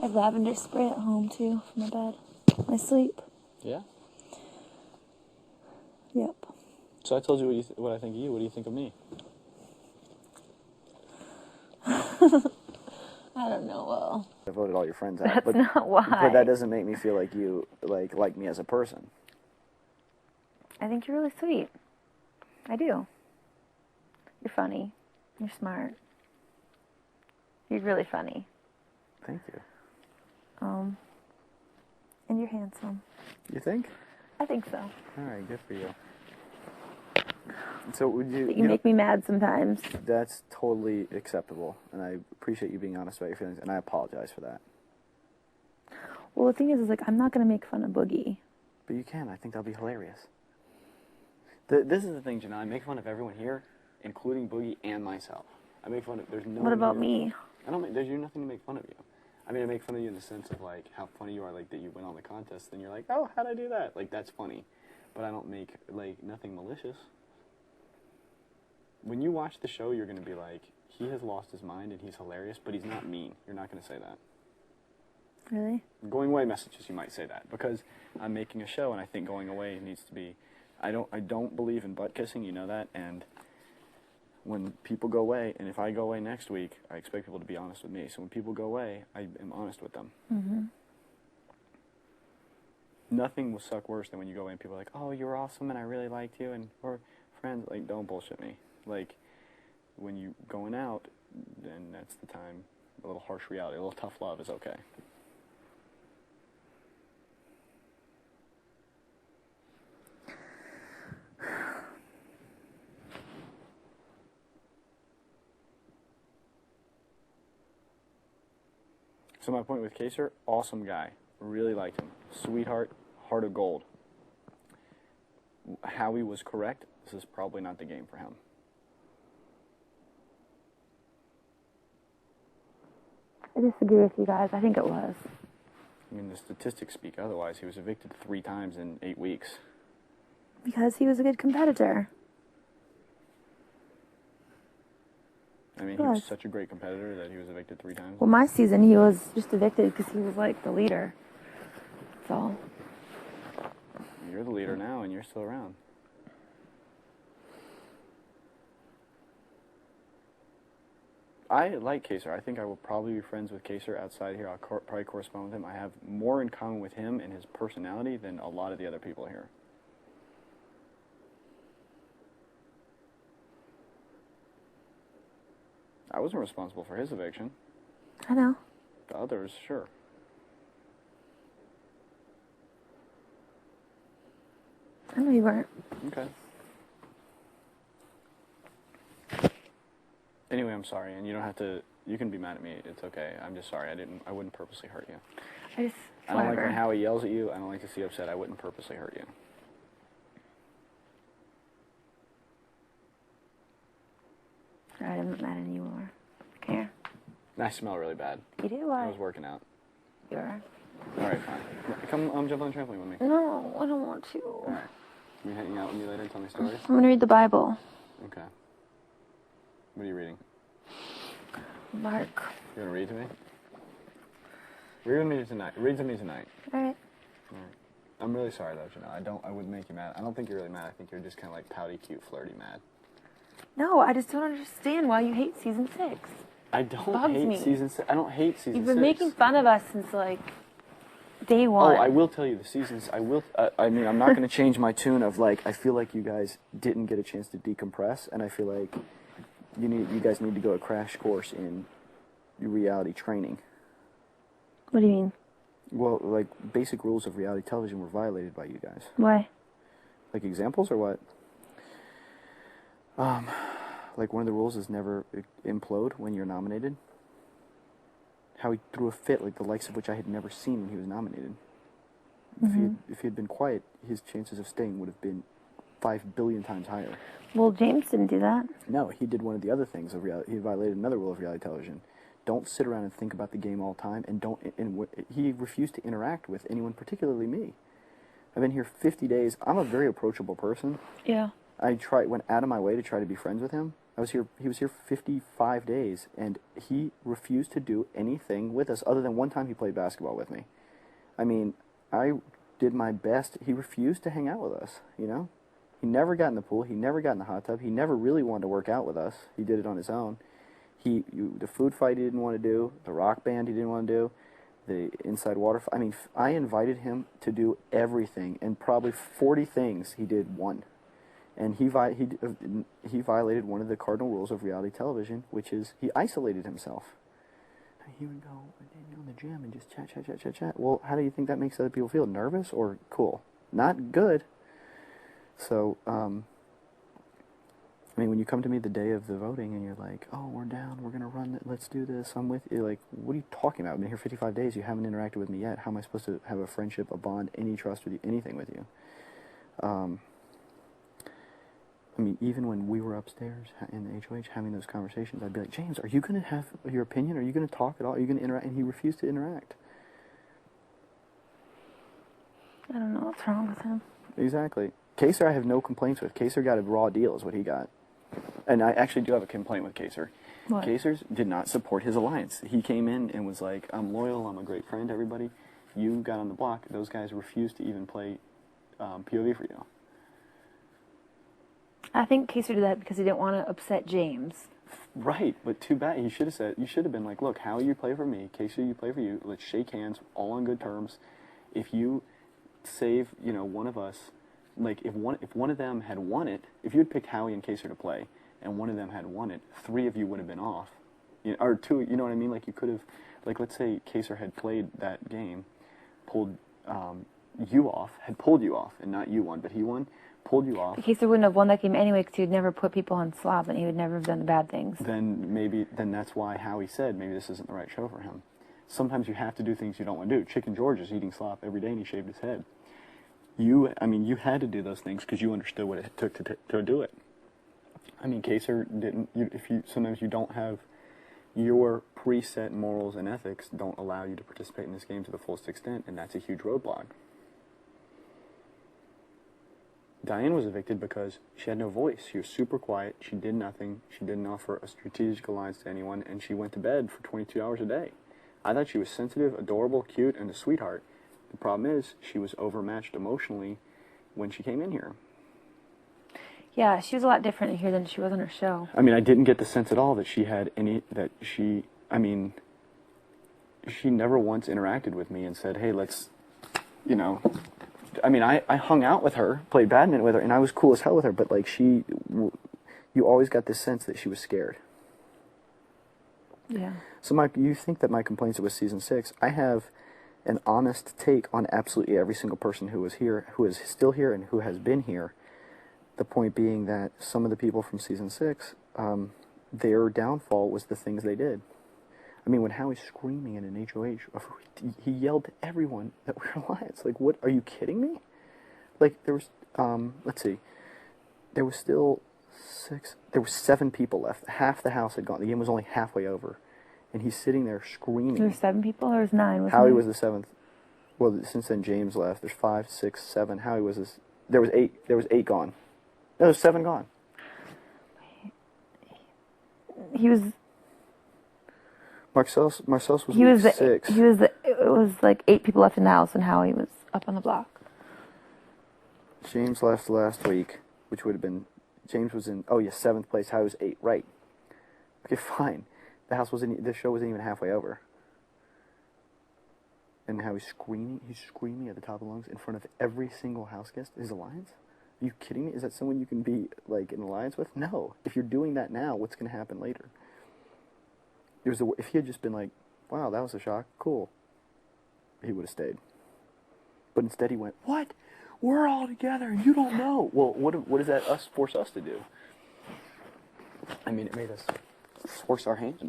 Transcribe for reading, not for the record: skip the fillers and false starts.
have lavender spray at home, too, for my bed. My sleep. Yeah? Yep. So I told you what I think of you. What do you think of me? I don't know, well. I voted all your friends out. That's not why. But that doesn't make me feel like you like me as a person. I think you're really sweet. I do. You're funny. You're smart. You're really funny. Thank you. And you're handsome. You think? I think so. All right, good for you. So would you? But you make me mad sometimes. That's totally acceptable, and I appreciate you being honest about your feelings, and I apologize for that. Well, the thing is like, I'm not going to make fun of Boogie. But you can. I think that'll be hilarious. This is the thing, Janelle. I make fun of everyone here, including Boogie and myself. I make fun of. There's no. What about me? I don't. There's nothing to make fun of you. I mean, I make fun of you in the sense of like how funny you are, like that you went on the contest, and you're like, oh, how'd I do that? Like that's funny, but I don't make like nothing malicious. When you watch the show, you're gonna be like, he has lost his mind and he's hilarious, but he's not mean. You're not gonna say that. Really? Going away messages, you might say that because I'm making a show, and I think going away needs to be. I don't believe in butt kissing. You know that, and when people go away, and if I go away next week, I expect people to be honest with me. So when people go away, I am honest with them. Mm-hmm. Nothing will suck worse than when you go away and people are like, oh, you were awesome and I really liked you, and we're friends. Like, don't bullshit me. Like, when you going out, then that's the time. A little harsh reality, a little tough love is okay. So my point with Kaser, awesome guy. Really liked him. Sweetheart, heart of gold. Howie was correct. This is probably not the game for him. I disagree with you guys. I think it was. I mean, the statistics speak otherwise. He was evicted 3 times in 8 weeks. Because he was a good competitor. I mean, he was such a great competitor that he was evicted 3 times. Well, my season, he was just evicted because he was, like, the leader. That's all. You're the leader now, and you're still around. I like Kaser. I think I will probably be friends with Kaser outside here. I'll probably correspond with him. I have more in common with him and his personality than a lot of the other people here. I wasn't responsible for his eviction. I know. The others, sure. I know you weren't. Okay. Anyway, I'm sorry, and you don't have to. You can be mad at me. It's okay. I'm just sorry. I wouldn't purposely hurt you. I don't like when Howie yells at you. I don't like to see you upset. I wouldn't purposely hurt you. Alright, I'm not mad anymore. Care. I smell really bad. You do? I was working out. You are. Alright, fine. Come jump on the trampoline with me. No, I don't want to. Alright. You hanging out with me later and tell me stories? I'm going to read the Bible. Okay. What are you reading? Mark. You're going to read to me? Read to me tonight. Read to me tonight. Alright. Alright. I'm really sorry, though, Janelle. I wouldn't make you mad. I don't think you're really mad. I think you're just kind of like pouty, cute, flirty mad. No, I just don't understand why you hate season 6. I don't hate season 6. I don't hate season 6. You've been making fun of us since, like, day 1. Oh, I will tell you, the seasons, I mean, I'm not going to change my tune of, like, I feel like you guys didn't get a chance to decompress, and I feel like you guys need to go a crash course in reality training. What do you mean? Well, like, basic rules of reality television were violated by you guys. Why? Like examples or what? Like one of the rules is never implode when you're nominated. How he threw a fit, like the likes of which I had never seen when he was nominated. Mm-hmm. If he had been quiet, his chances of staying would have been 5 billion times higher. Well, James didn't do that. No, he did one of the other things of reality. He violated another rule of reality television. Don't sit around and think about the game all the time, and he refused to interact with anyone, particularly me. I've been here 50 days. I'm a very approachable person. Yeah. Went out of my way to try to be friends with him. He was here 55 days, and he refused to do anything with us other than one time he played basketball with me. I mean, I did my best. He refused to hang out with us, you know? He never got in the pool. He never got in the hot tub. He never really wanted to work out with us. He did it on his own. The food fight he didn't want to do. The rock band he didn't want to do. The inside water. I mean, I invited him to do everything, and probably 40 things he did one. And he violated one of the cardinal rules of reality television, which is he isolated himself. He would go in the gym and just chat. Well, how do you think that makes other people feel? Nervous or cool? Not good. So, I mean, when you come to me the day of the voting and you're like, oh, we're down, we're going to run, let's do this, I'm with you. Like, what are you talking about? I've been here 55 days, you haven't interacted with me yet. How am I supposed to have a friendship, a bond, any trust with you, anything with you? I mean, even when we were upstairs in the HOH having those conversations, I'd be like, James, are you going to have your opinion? Are you going to talk at all? Are you going to interact? And he refused to interact. I don't know what's wrong with him. Exactly. Kaser I have no complaints with. Kaser got a raw deal is what he got. And I actually do have a complaint with Kaser. What? Kaser did not support his alliance. He came in and was like, I'm loyal, I'm a great friend to everybody. You got on the block. Those guys refused to even play POV for you. I think Kaser did that because he didn't want to upset James. Right, but too bad. You should have been like, look, Howie, you play for me. Kaser, you play for you. Let's shake hands, all on good terms. If you save, one of us, like if one of them had won it, if you had picked Howie and Kaser to play, and one of them had won it, 3 of you would have been off, or 2. You know what I mean? Like you could have, like let's say Kaser had played that game, pulled you off, and not you won, but he won. Pulled you off. Kaser wouldn't have won that game anyway because he would never put people on slop and he would never have done the bad things. Then that's why Howie said maybe this isn't the right show for him. Sometimes you have to do things you don't want to do. Chicken George is eating slop every day and he shaved his head. You had to do those things because you understood what it took to do it. I mean, Kaser didn't. Sometimes you don't have your preset morals and ethics don't allow you to participate in this game to the fullest extent, and that's a huge roadblock. Diane was evicted because she had no voice. She was super quiet. She did nothing. She didn't offer a strategic alliance to anyone, and she went to bed for 22 hours a day. I thought she was sensitive, adorable, cute, and a sweetheart. The problem is she was overmatched emotionally when she came in here. Yeah, she was a lot different in here than she was on her show. I mean, I didn't get the sense at all that she never once interacted with me and said, hey, let's, I mean, I hung out with her, played badminton with her, and I was cool as hell with her, but, like, you always got this sense that she was scared. Yeah. So, you think that my complaints with Season 6, I have an honest take on absolutely every single person who was here, who is still here, and who has been here. The point being that some of the people from Season 6, their downfall was the things they did. I mean, when Howie's screaming in an HOH, he yelled to everyone that we're alliance. Like, what? Are you kidding me? Like, there was, let's see. There was still 7 people left. Half the house had gone. The game was only halfway over. And he's sitting there screaming. There were 7 people, or there was 9? Howie was the 7th. Well, since then James left. There's 5, 6, 7. Howie was this. There was 8. There was 8 gone. No, there's 7 gone. He was. Marcellus was He was 6. It was like 8 people left in the house, and Howie was up on the block. James left last week, which would have been. James was in. Oh yeah, 7th place. Howie was 8. Right. Okay, fine. The show wasn't even halfway over. And how he's screaming at the top of the lungs in front of every single house guest. His alliance? Are you kidding me? Is that someone you can be, like, in alliance with? No. If you're doing that now, what's going to happen later? If he had just been like, wow, that was a shock, cool, he would have stayed. But instead he went, what? We're all together and you don't know. Well, what does that force us to do? I mean, it made us force our hand,